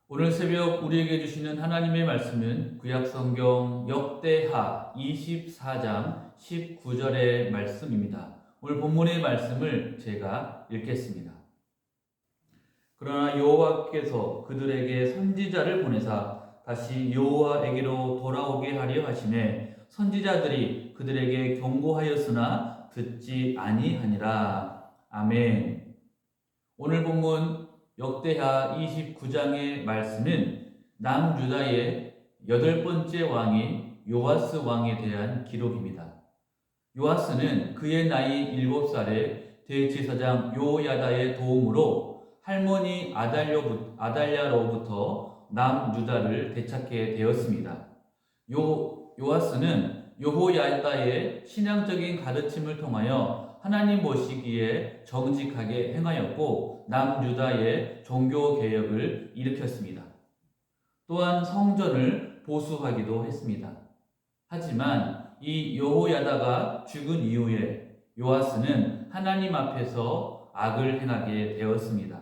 오늘 새벽 우리에게 주시는 하나님의 말씀은 구약성경 역대하 24장 19절의 말씀입니다. 오늘 본문의 말씀을 제가 읽겠습니다. 그러나 여호와께서 그들에게 선지자를 보내사 다시 여호와에게로 돌아오게 하려 하시매 선지자들이 그들에게 경고하였으나 듣지 아니하니라. 아멘. 오늘 본문 역대하 29장의 말씀은 남유다의 8번째 왕인 요아스 왕에 대한 기록입니다. 요아스는 그의 나이 7살에 대제사장 요야다의 도움으로 할머니 아달랴로부터 남유다를 되찾게 되었습니다. 요아스는 여호야다의 신앙적인 가르침을 통하여 하나님 모시기에 정직하게 행하였고 남유다의 종교 개혁을 일으켰습니다. 또한 성전을 보수하기도 했습니다. 하지만 이 여호야다가 죽은 이후에 요아스는 하나님 앞에서 악을 행하게 되었습니다.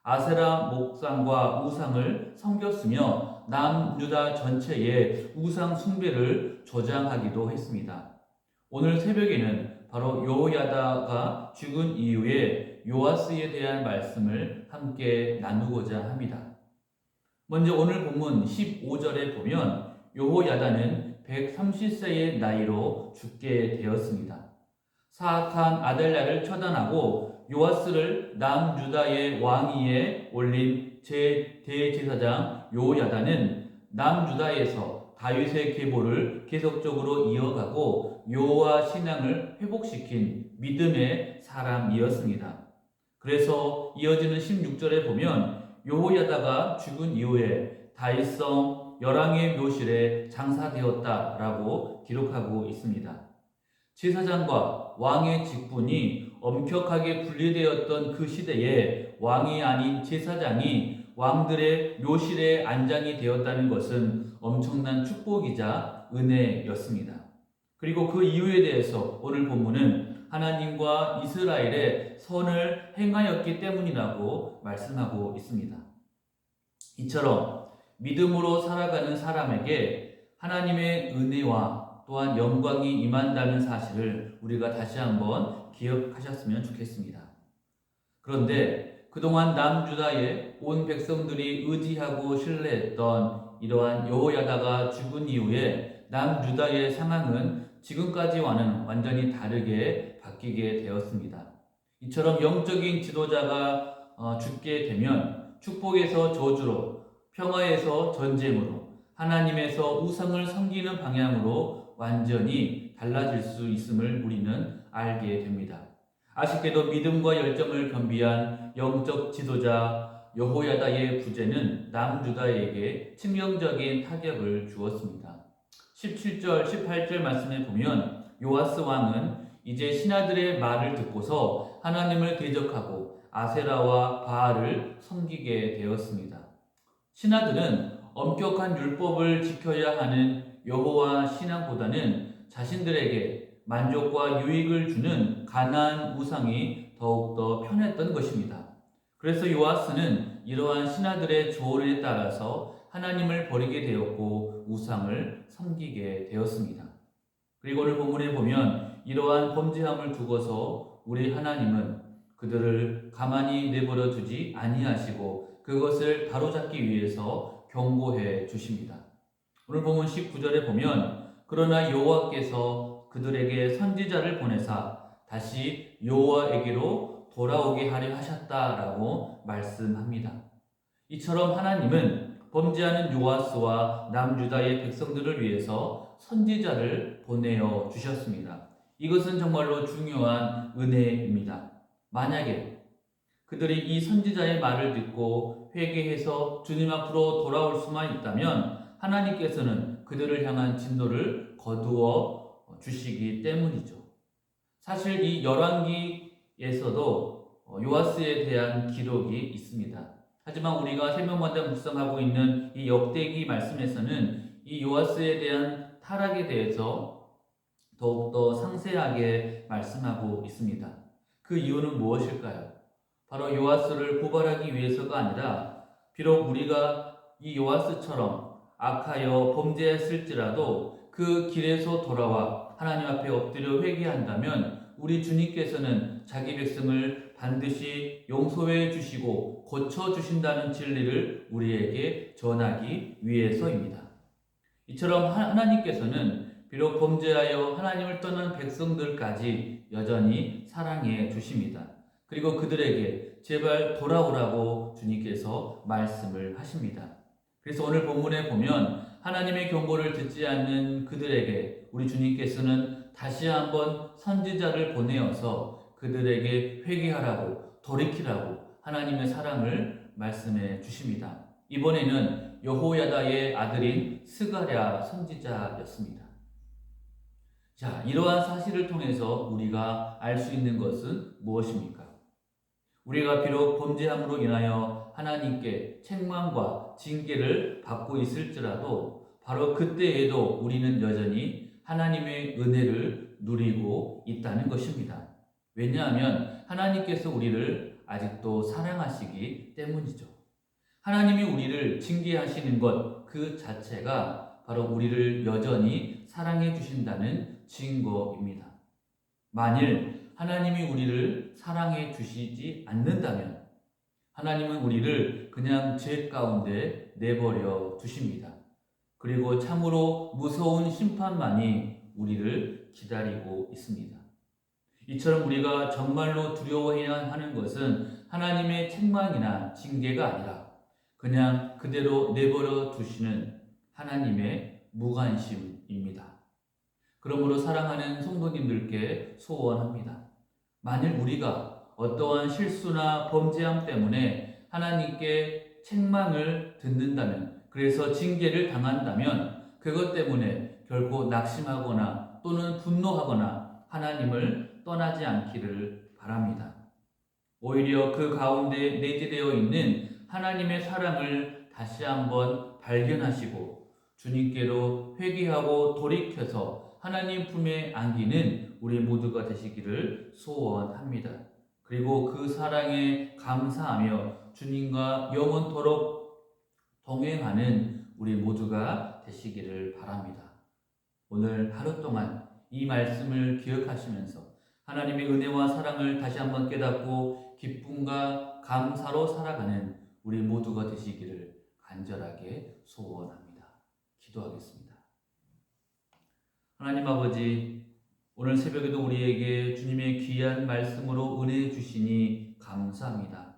아세라 목상과 우상을 섬겼으며 남유다 전체에 우상 숭배를 조장하기도 했습니다. 오늘 새벽에는 바로 여호야다가 죽은 이후에 요아스에 대한 말씀을 함께 나누고자 합니다. 먼저 오늘 본문 15절에 보면 여호야다는 130세의 나이로 죽게 되었습니다. 사악한 아달랴를 처단하고 요아스를 남유다의 왕위에 올린 대제사장 요야다는 남유다에서 다윗의 계보를 계속적으로 이어가고 여호와 신앙을 회복시킨 믿음의 사람이었습니다. 그래서 이어지는 16절에 보면 여호야다가 죽은 이후에 다윗성 열왕의 묘실에 장사되었다라고 기록하고 있습니다. 제사장과 왕의 직분이 엄격하게 분리되었던 그 시대에 왕이 아닌 제사장이 왕들의 묘실에 안장이 되었다는 것은 엄청난 축복이자 은혜였습니다. 그리고 그 이유에 대해서 오늘 본문은 하나님과 이스라엘의 선을 행하였기 때문이라고 말씀하고 있습니다. 이처럼 믿음으로 살아가는 사람에게 하나님의 은혜와 또한 영광이 임한다는 사실을 우리가 다시 한번 기억하셨으면 좋겠습니다. 그런데 그동안 남유다의 온 백성들이 의지하고 신뢰했던 이러한 여호야다가 죽은 이후에 남유다의 상황은 지금까지와는 완전히 다르게 바뀌게 되었습니다. 이처럼 영적인 지도자가 죽게 되면 축복에서 저주로, 평화에서 전쟁으로, 하나님에서 우상을 섬기는 방향으로 완전히 달라질 수 있음을 우리는 알게 됩니다. 아쉽게도 믿음과 열정을 겸비한 영적 지도자 여호야다의 부재는 남유다에게 치명적인 타격을 주었습니다. 17절, 18절 말씀에 보면 요아스 왕은 이제 신하들의 말을 듣고서 하나님을 대적하고 아세라와 바알을 섬기게 되었습니다. 신하들은 엄격한 율법을 지켜야 하는 여호와 신앙보다는 자신들에게 만족과 유익을 주는 가나안 우상이 더욱더 편했던 것입니다. 그래서 요아스는 이러한 신하들의 조언에 따라서 하나님을 버리게 되었고 우상을 섬기게 되었습니다. 그리고 오늘 본문에 보면 이러한 범죄함을 두고서 우리 하나님은 그들을 가만히 내버려 두지 아니하시고 그것을 바로잡기 위해서 경고해 주십니다. 오늘 본문 19절에 보면 그러나 여호와께서 그들에게 선지자를 보내사 다시 여호와에게로 돌아오게 하려 하셨다라고 말씀합니다. 이처럼 하나님은 범죄하는 요아스와 남유다의 백성들을 위해서 선지자를 보내어 주셨습니다. 이것은 정말로 중요한 은혜입니다. 만약에 그들이 이 선지자의 말을 듣고 회개해서 주님 앞으로 돌아올 수만 있다면 하나님께서는 그들을 향한 진노를 거두어 주시기 때문이죠. 사실 이 열왕기에서도 요아스에 대한 기록이 있습니다. 하지만 우리가 세명마다 묵상하고 있는 이 역대기 말씀에서는 이 요아스에 대한 타락에 대해서 더욱더 상세하게 말씀하고 있습니다. 그 이유는 무엇일까요? 바로 요아스를 고발하기 위해서가 아니라 비록 우리가 이 요아스처럼 악하여 범죄했을지라도 그 길에서 돌아와 하나님 앞에 엎드려 회개한다면 우리 주님께서는 자기 백성을 반드시 용서해 주시고 고쳐 주신다는 진리를 우리에게 전하기 위해서입니다. 이처럼 하나님께서는 비록 범죄하여 하나님을 떠난 백성들까지 여전히 사랑해 주십니다. 그리고 그들에게 제발 돌아오라고 주님께서 말씀을 하십니다. 그래서 오늘 본문에 보면 하나님의 경고를 듣지 않는 그들에게 우리 주님께서는 다시 한번 선지자를 보내어서 그들에게 회개하라고 돌이키라고 하나님의 사랑을 말씀해 주십니다. 이번에는 여호야다의 아들인 스가랴 선지자였습니다. 자, 이러한 사실을 통해서 우리가 알 수 있는 것은 무엇입니까? 우리가 비록 범죄함으로 인하여 하나님께 책망과 징계를 받고 있을지라도 바로 그때에도 우리는 여전히 하나님의 은혜를 누리고 있다는 것입니다. 왜냐하면 하나님께서 우리를 아직도 사랑하시기 때문이죠. 하나님이 우리를 징계하시는 것 그 자체가 바로 우리를 여전히 사랑해 주신다는 증거입니다. 만일 하나님이 우리를 사랑해 주시지 않는다면 하나님은 우리를 그냥 죄 가운데 내버려 두십니다. 그리고 참으로 무서운 심판만이 우리를 기다리고 있습니다. 이처럼 우리가 정말로 두려워해야 하는 것은 하나님의 책망이나 징계가 아니라 그냥 그대로 내버려 두시는 하나님의 무관심입니다. 그러므로 사랑하는 성도님들께 소원합니다. 만일 우리가 어떠한 실수나 범죄함 때문에 하나님께 책망을 듣는다면, 그래서 징계를 당한다면 그것 때문에 결코 낙심하거나 또는 분노하거나 하나님을 떠나지 않기를 바랍니다. 오히려 그 가운데 내재되어 있는 하나님의 사랑을 다시 한번 발견하시고 주님께로 회개하고 돌이켜서 하나님 품에 안기는 우리 모두가 되시기를 소원합니다. 그리고 그 사랑에 감사하며 주님과 영원토록 동행하는 우리 모두가 되시기를 바랍니다. 오늘 하루 동안 이 말씀을 기억하시면서 하나님의 은혜와 사랑을 다시 한번 깨닫고 기쁨과 감사로 살아가는 우리 모두가 되시기를 간절하게 소원합니다. 기도하겠습니다. 하나님 아버지, 오늘 새벽에도 우리에게 주님의 귀한 말씀으로 은혜 주시니 감사합니다.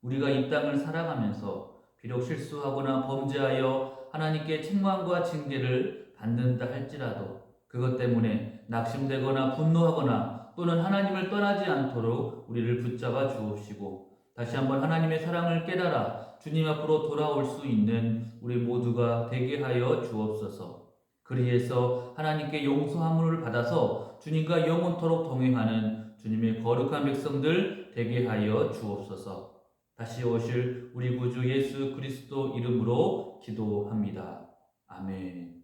우리가 이 땅을 살아가면서 비록 실수하거나 범죄하여 하나님께 책망과 징계를 받는다 할지라도 그것 때문에 낙심되거나 분노하거나 또는 하나님을 떠나지 않도록 우리를 붙잡아 주옵시고 다시 한번 하나님의 사랑을 깨달아 주님 앞으로 돌아올 수 있는 우리 모두가 되게 하여 주옵소서. 그리해서 하나님께 용서함을 받아서 주님과 영원토록 동행하는 주님의 거룩한 백성들 되게 하여 주옵소서. 다시 오실 우리 구주 예수 그리스도 이름으로 기도합니다. 아멘.